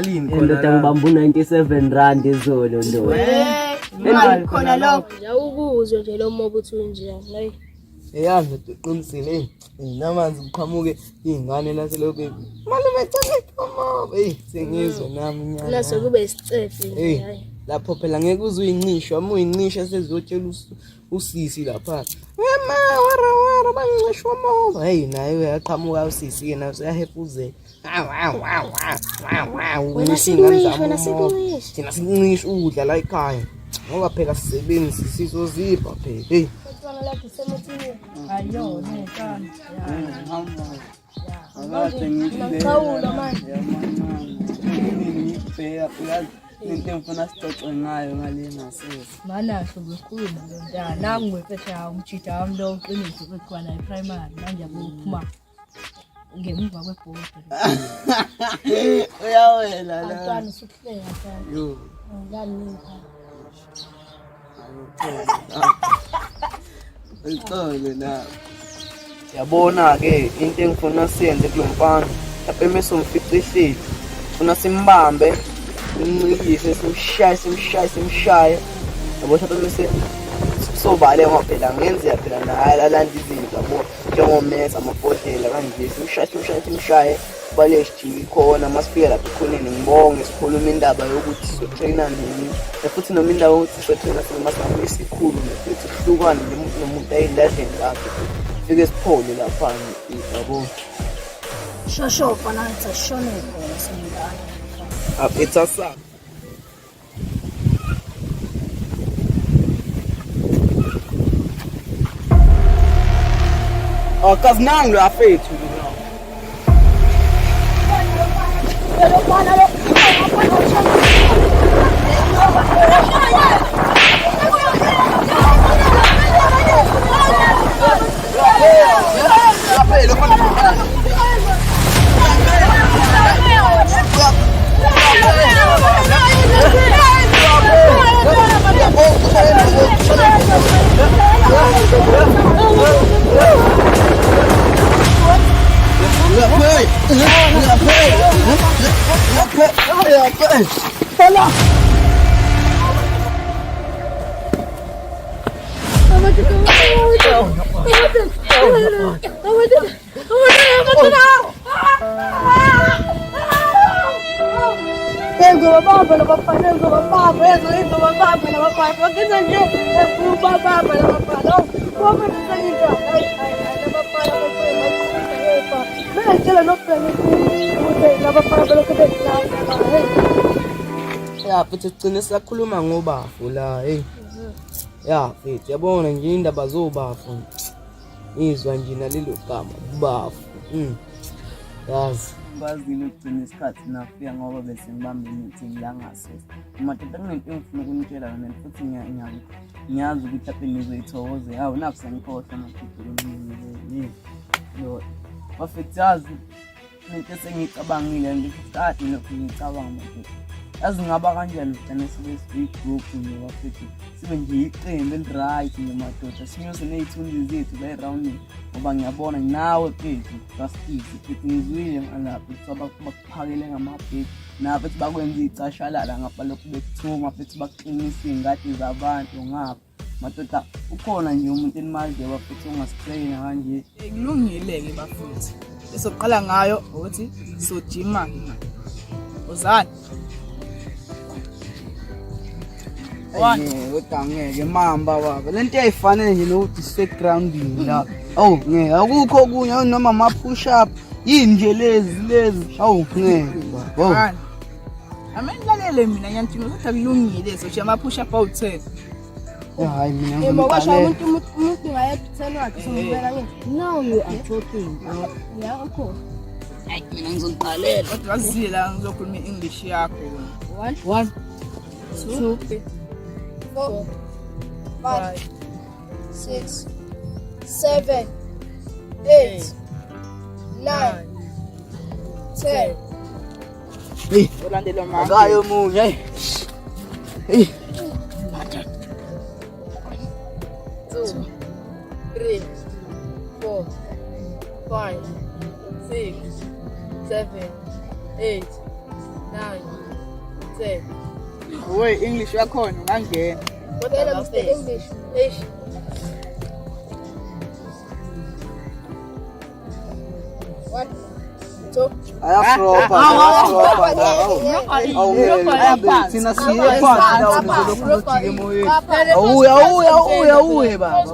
Indoda ngibamba 97 rand izolo ndo. Imali khona lokho. Yawubuzwe nje lo mobo uthi unjani. Hayi. Eyazi uqinisile namanzi kuqhamuke izingane laselobeni. Mali becela umobo. Sengizwe nami nyana. Nase kube isicefe nje hayi. Lapho phela ngeke uzuyincisha, uyincisha sezotshela usisi lapha. Wema wara bancisha umobo. Naye uyaqhamuka usisi ke nawe uyahepuzela. Wena sikuncisha. Thina sikuncisha udla la ekhaya. Ngoba phela sisebenzi sizozipha phela. Kodwa lapho semethini. Ayo nekani. Akade ngidle. Ngawula manje. Ngibheka phela into engifuna sixoxe ngayo ngale ngasese. Mana sokukhuluma lo ntana nami ngwefetha umchitha wami lo uqinise bekhona eprimary manje akuphuma ngemuva kwebhodi. Uyawela la. Ntwana usuhleka sana. Yo. Ngani Uyixole la. Yabona ke into engifuna siyenze kulomfana. Lapha emesomficisile. Ufuna simbambe. Umncikise simshaye. Yabo lapha mase sobale ngophela ngenzeka phela naye alanda izinto yabo. Njengomesa amabhodlela kanje simshaye. Bale sijiki khona masifika lapha ekhoneni ngibonge sikhuluma indaba yokuthi sotrainer nini. Futhi noma indawo ukuthi sotrainer simasango esikhulu nefuthi sihlukane nomuntu ayiladleni lapha. Fike siphole lapha yabo. Shosho fananza shone khona singane. It's a sap. Cause nangu lo afethu lo. Ya futhi sigcine siyakhuluma ngobafu la ya mfethu yabona nje indaba zobafu izwa nje nalelo gama bafu yazi bazile ukugcina isikhathi nafika ngoba bese ngibambe meeting la ngasese madoda kunento engifuna ukunitshela yona futhi ngiyazi ukuthi aphe nizoyithokoze hawo naku sengikhohlwa amaphupho lo bafethazi into sengicabangile ngikade lokho ngicabanga manje yazi ngaba kanjani ugcina sibe group nje futhi sibe nje iqembu eliright nemadoda sinyose nezithunzi zethu la around ngoba ngiyabona nawe phethu trustees futhi ngizwile lapho ukuthi bakuphakele ngamabheki nawe futhi bakwenza icashalala ngapha lokho bekuthuma futhi bakuqinisa ingadi zabantu ngapha madoda ukhona nje umuntu enimaziyo bafuthi ungasitraina kanje kulungile ke bafuthi esoqala ngayo ukuthi sojima uzani Ngeke mamba baba lento eyayifanele nje nokuthi sisegroundini la ngeke akukho kunye noma ama push up yini nje lezi ngeke baba amenhlalele mina ngiyathina ukuthi akulungile so nje ama push up awu10 hayi mina yebo kwasho umuntu ngayephi 10 wakhe sombela ngithi now you are talking yeah of course mina ngizoqalela kodwa wazile la ngizokhuluma iEnglish yakho 1 2 4 5 6 7 8 9 10 ulandela mama akayo munye 2 3 4 5 6 7 8 Uwe English yakhona ungangena. Kodwa Mr English. Eish. What? So, Ayafropa. Thina siye phansi la uzokuthi emoyeni. Awuye baba.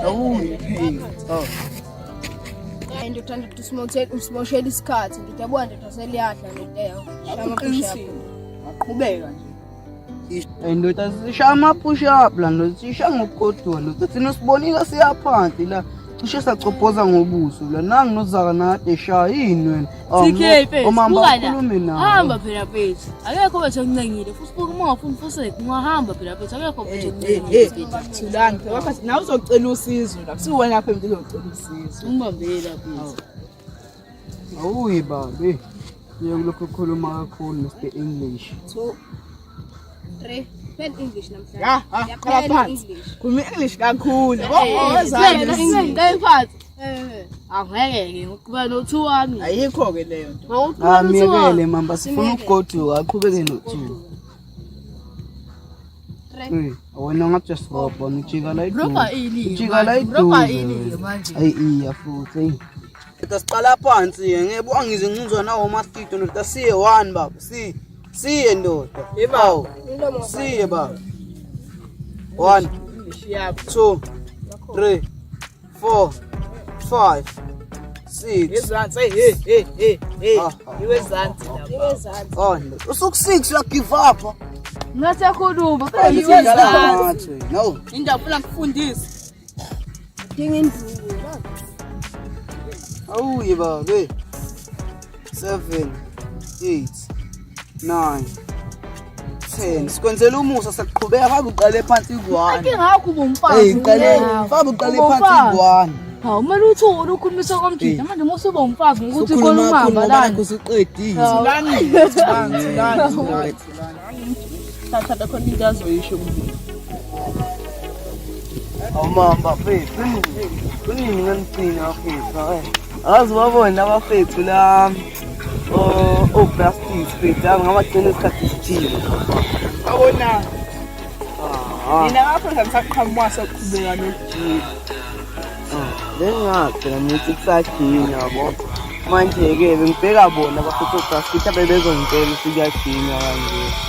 Awuye. and uthanda ukuthi usimoshela isikhathi ngithi yabona nje useliyadla leyo. Shama push up. Qhubeka nje. Ndoda sishaya ama push up la ndoda sisha ngokukodwa lo thina sibonile siyaphansi la cishe sacophoza ngobuso la nangi nozaka nade shayini wena omama bakhulume nawe hamba phela phethu akekho bethu okuncengile futhi uma ungafuni ufuse ungahamba phela phethu akekho bethu okuncengile Thulani phela wathi nawe uzocela usizo la kusiwena lapha emntwini uzocela usizo umbambela phethu awuyi babe uyokulokho khuluma kakhulu Mr English 2 3 pen English namhlanje. Qala phansi. Khuluma English kakhulu. ngayiphathi angeke ngokuba no2 wami Ayikho ke leyo nto. ngawuqhubeka miyekele mamba sifuna ukugoduka aqhubeke no2 wena ngathi stop ngijika la roba ili ujika la roba ili manje ayi iya futhi Eta siqala phansi ngeke angize nginzwa nawo mastito ndoda siye 1 baba siye ndoda yebo siye baba 1 2 3 4 5 6 Yezansi hey iwezansi la. Iwezansi. oh usuku 6 uya give up ngasakhuluma no Indafuna kufundisa. Dinga induku. awuye babe 7 8 9 10 sikwenzela umusa saqhubeka ngabe uqale phansi ku1 ngakho bomfazi fabe uqale phansi ku1 hawu manje uthula ukhulumisa komjini manje musuba umfazi ngokuthi khona umama la kusiqedile Thulani. Thatha khona into azoyisho kumina. awumamba mfethu kunini nganithina mfethu azi babona abafethu la oblastis mfethu ngabagcina isikhathi esithile Awona. Mina lapho ngisaqhamuka sokuqhubeka nokujika. Lengagcina ngithi kusagcina yabo manje ke bengibheka bona abafethu oblastis abebezongicela ukuthi kuyagcina kanje